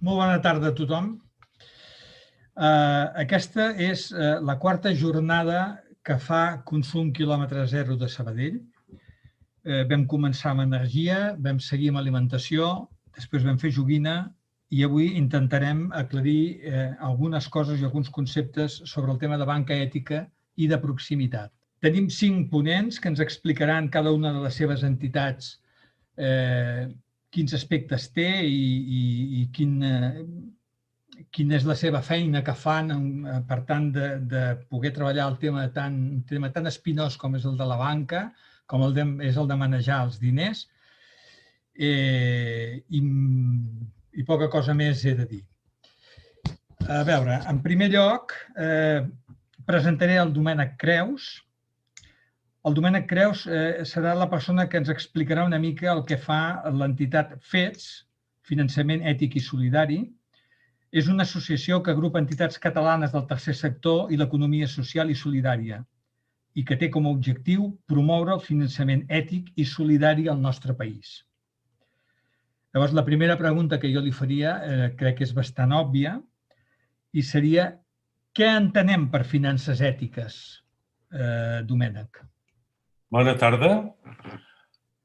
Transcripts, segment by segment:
Molt bona tarda a tothom. Aquesta és la quarta jornada que fa Consum quilòmetre zero de Sabadell. Vam començar amb energia, vam seguir amb alimentació, després vam fer joguina i avui intentarem aclarir algunes coses i alguns conceptes sobre el tema de banca ètica i de proximitat. Tenim 5 ponents que ens explicaran cada una de les seves entitats quins aspectes té i quina és la seva feina que fan per tant de poder treballar un tema tan espinós com és el de la banca, com és el de manejar els diners, i poca cosa més he de dir. A veure, en primer lloc, presentaré el Domènec Creus. El Domènec Creus serà la persona que ens explicarà una mica el que fa l'entitat FEDS, Finançament Ètic i Solidari. És una associació que agrupa entitats catalanes del tercer sector i l'economia social i solidària i que té com a objectiu promoure el finançament ètic i solidari al nostre país. Llavors, la primera pregunta que jo li faria crec que és bastant òbvia i seria què entenem per finances ètiques, Domènec? Bona tarda.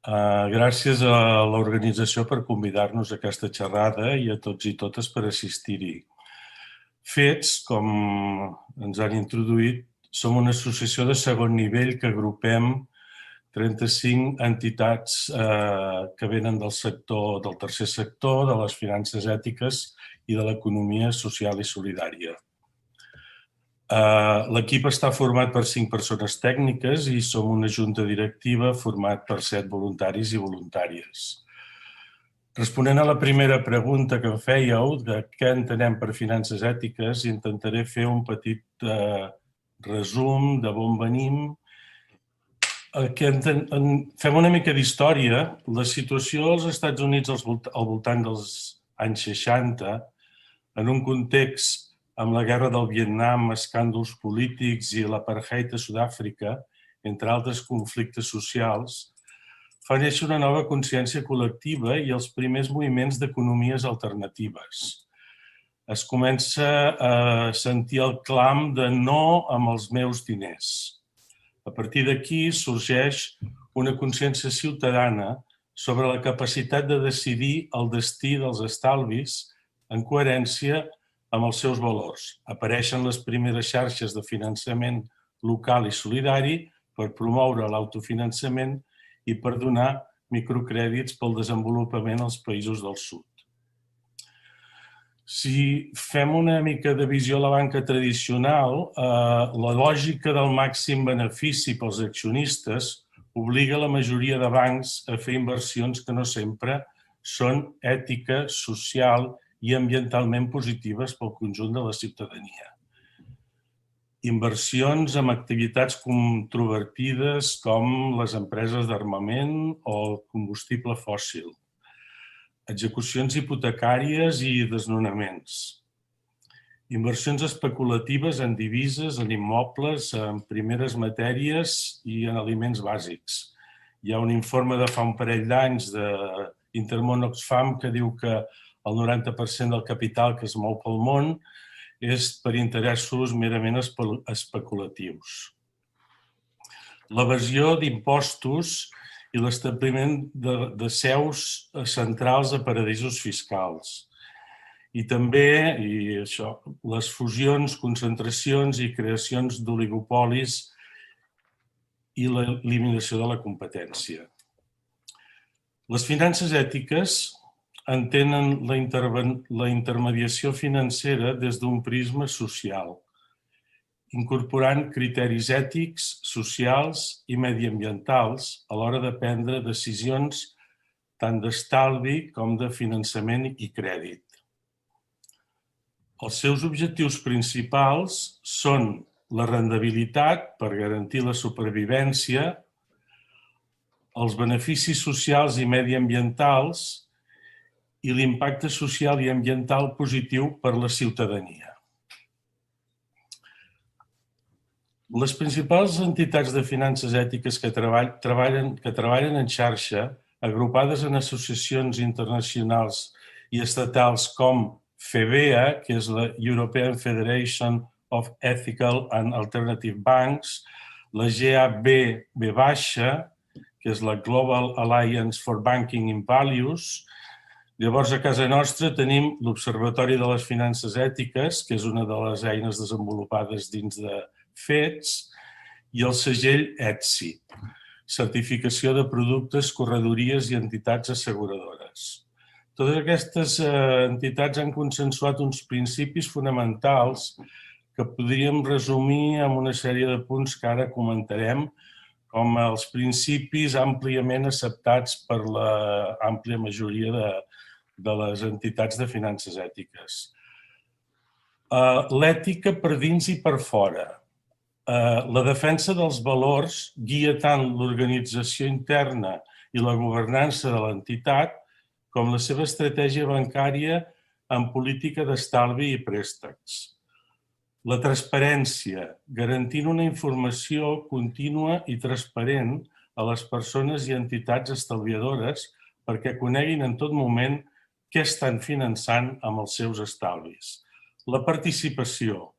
Gràcies a l'organització per convidar-nos a aquesta xerrada i a tots i totes per assistir-hi. FEDS, com ens han introduït, som una associació de segon nivell que agrupem 35 entitats que venen del sector, del tercer sector, de les finances ètiques i de l'economia social i solidària. L'equip està format per 5 persones tècniques i som una junta directiva format per 7 voluntaris i voluntàries. Responent a la primera pregunta que em fèieu de què entenem per finances ètiques, intentaré fer un petit resum de on venim. Fem una mica d'història. La situació als Estats Units al voltant dels anys 60, en un context amb la guerra del Vietnam, escàndols polítics i l'apartheid a Sud-àfrica, entre altres conflictes socials, fa néixer una nova consciència col·lectiva i els primers moviments d'economies alternatives. Es comença a sentir el clam de no amb els meus diners. A partir d'aquí sorgeix una consciència ciutadana sobre la capacitat de decidir el destí dels estalvis en coherència amb els seus valors. Apareixen les primeres xarxes de finançament local i solidari per promoure l'autofinançament i per donar microcrèdits pel desenvolupament als països del sud. Si fem una mica de visió a la banca tradicional, la lògica del màxim benefici pels accionistes obliga la majoria de bancs a fer inversions que no sempre són ètica, social i ambientalment positives pel conjunt de la ciutadania. Inversions amb activitats controvertides com les empreses d'armament o el combustible fòssil. Execucions hipotecàries i desnonaments. Inversions especulatives en divises, en immobles, en primeres matèries i en aliments bàsics. Hi ha un informe de fa un parell d'anys d'Intermón Oxfam que diu que el 90% del capital que es mou pel món és per interessos merament especulatius. L'evasió d'impostos i l'establiment de seus centrals a paradisos fiscals. I també les fusions, concentracions i creacions d'oligopolis i l'eliminació de la competència. Les finances ètiques entenen la intermediació financera des d'un prisma social, incorporant criteris ètics, socials i mediambientals a l'hora de prendre decisions tant d'estalvi com de finançament i crèdit. Els seus objectius principals són la rendibilitat per garantir la supervivència, els beneficis socials i mediambientals i l'impacte social i ambiental positiu per la ciutadania. Les principals entitats de finances ètiques que treballen en xarxa, agrupades en associacions internacionals i estatals com FEBEA, que és la European Federation of Ethical and Alternative Banks, la GAB, que és la Global Alliance for Banking in Values. Llavors, a casa nostra tenim l'Observatori de les Finances Ètiques, que és una de les eines desenvolupades dins de FEDS, i el segell ETSI, Certificació de Productes, Corredories i Entitats Asseguradores. Totes aquestes entitats han consensuat uns principis fonamentals que podríem resumir amb una sèrie de punts que ara comentarem com els principis àmpliament acceptats per l'àmplia majoria de les entitats de finances ètiques. L'ètica per dins i per fora. La defensa dels valors guia tant l'organització interna i la governança de l'entitat com la seva estratègia bancària en política d'estalvi i préstecs. La transparència, garantint una informació contínua i transparent a les persones i entitats estalviadores perquè coneguin en tot moment què estan finançant amb els seus estalvis. La participació.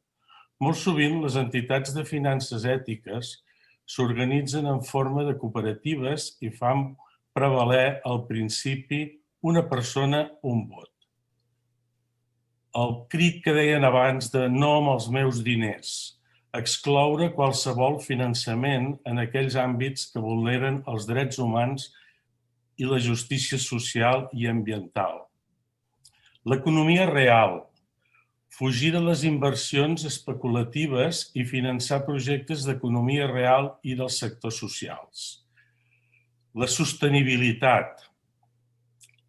Molt sovint les entitats de finances ètiques s'organitzen en forma de cooperatives i fan prevaler el principi una persona, un vot. El crit que deien abans de no amb els meus diners, excloure qualsevol finançament en aquells àmbits que vulneren els drets humans i la justícia social i ambiental. L'economia real, fugir de les inversions especulatives i finançar projectes d'economia real i dels sectors socials. La sostenibilitat,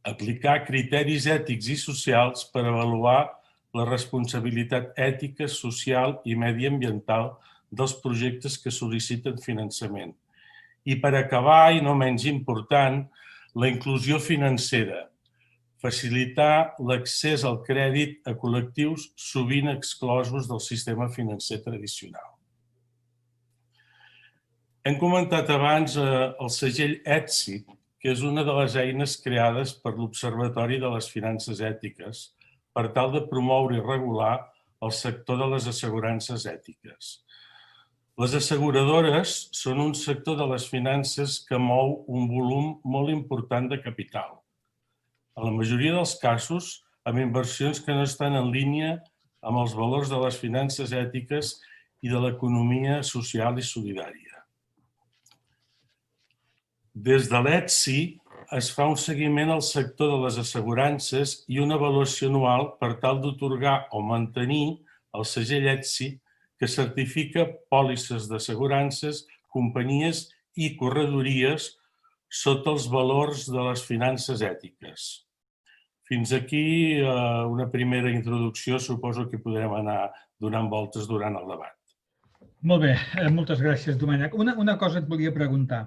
aplicar criteris ètics i socials per avaluar la responsabilitat ètica, social i mediambiental dels projectes que sol·liciten finançament. I per acabar, i no menys important, la inclusió financera, facilitar l'accés al crèdit a col·lectius sovint exclosos del sistema financer tradicional. Hem comentat abans el segell ETSI, que és una de les eines creades per l'Observatori de les Finances Ètiques per tal de promoure i regular el sector de les assegurances ètiques. Les asseguradores són un sector de les finances que mou un volum molt important de capital. En la majoria dels casos, amb inversions que no estan en línia amb els valors de les finances ètiques i de l'economia social i solidària. Des de l'ETSI es fa un seguiment al sector de les assegurances i una avaluació anual per tal d'atorgar o mantenir el segell ETSI que certifica pòlisses d'assegurances, companyies i corredories sota els valors de les finances ètiques. Fins aquí una primera introducció, suposo que podrem anar donant voltes durant el debat. Molt bé, moltes gràcies, Domènec. Una cosa et volia preguntar.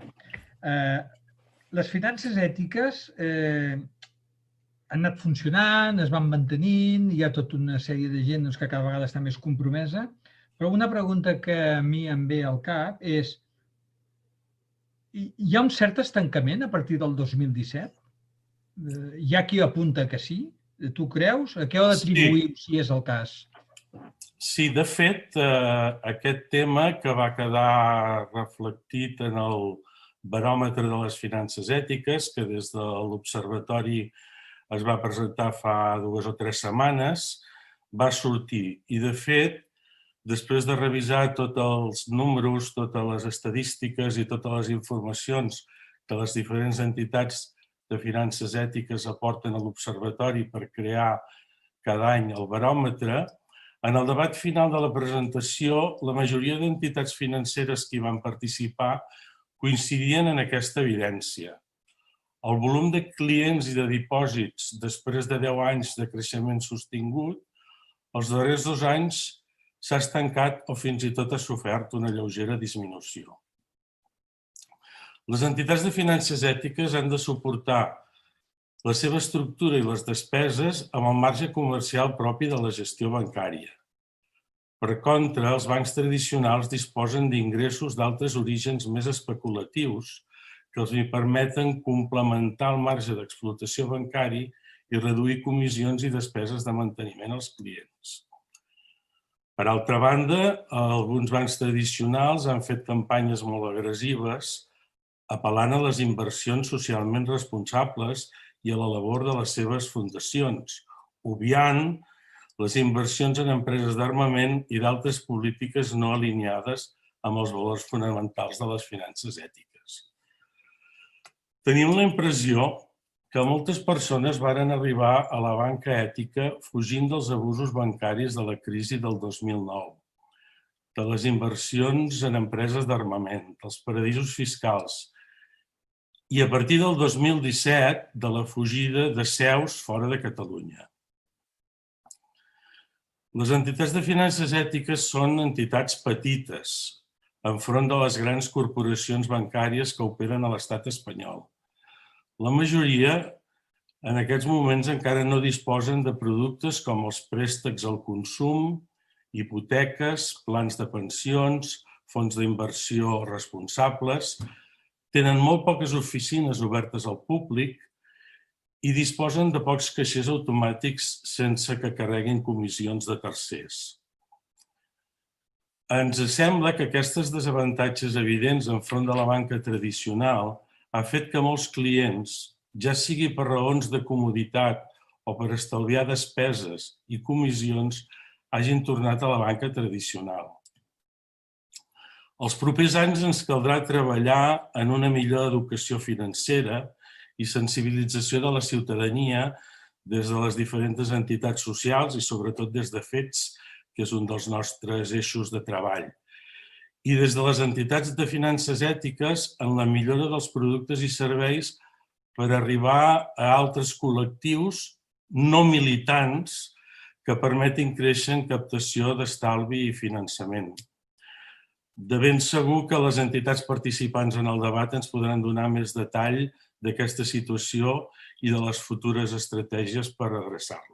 Les finances ètiques han anat funcionant, es van mantenint, hi ha tota una sèrie de gent que cada vegada està més compromesa, però una pregunta que a mi em ve al cap és: hi ha un cert estancament a partir del 2017? Hi ha qui apunta que sí? Tu creus? A què ho atribuïm, si és el cas? Sí, de fet, aquest tema que va quedar reflectit en el baròmetre de les finances ètiques, que des de l'Observatori es va presentar fa 2 o 3 setmanes, va sortir. I, de fet, després de revisar tots els números, totes les estadístiques i totes les informacions que les diferents entitats de finances ètiques aporten a l'Observatori per crear cada any el baròmetre, en el debat final de la presentació, la majoria d'entitats financeres que hi van participar coincidien en aquesta evidència. El volum de clients i de dipòsits després de 10 anys de creixement sostingut, els darrers 2 anys s'ha estancat o fins i tot ha sofert una lleugera disminució. Les entitats de finances ètiques han de suportar la seva estructura i les despeses amb el marge comercial propi de la gestió bancària. Per contra, els bancs tradicionals disposen d'ingressos d'altres orígens més especulatius que els permeten complementar el marge d'explotació bancari i reduir comissions i despeses de manteniment als clients. Per altra banda, alguns bancs tradicionals han fet campanyes molt agressives apel·lant a les inversions socialment responsables i a la labor de les seves fundacions, obviant les inversions en empreses d'armament i d'altres polítiques no alineades amb els valors fonamentals de les finances ètiques. Tenim la impressió que moltes persones varen arribar a la banca ètica fugint dels abusos bancaris de la crisi del 2009, de les inversions en empreses d'armament, dels paradisos fiscals i a partir del 2017 de la fugida de seus fora de Catalunya. Les entitats de finances ètiques són entitats petites enfront de les grans corporacions bancàries que operen a l'estat espanyol. La majoria, en aquests moments, encara no disposen de productes com els préstecs al consum, hipoteques, plans de pensions, fons d'inversió responsables, tenen molt poques oficines obertes al públic i disposen de pocs caixers automàtics sense que carreguin comissions de tercers. Ens sembla que aquestes desavantatges evidents enfront de la banca tradicional ha fet que molts clients, ja sigui per raons de comoditat o per estalviar despeses i comissions, hagin tornat a la banca tradicional. Els propers anys ens caldrà treballar en una millor educació financera i sensibilització de la ciutadania des de les diferents entitats socials i sobretot des de FETS, que és un dels nostres eixos de treball. I des de les entitats de finances ètiques en la millora dels productes i serveis per arribar a altres col·lectius no militants que permetin créixer en captació d'estalvi i finançament. De ben segur que les entitats participants en el debat ens podran donar més detall d'aquesta situació i de les futures estratègies per adreçar-la.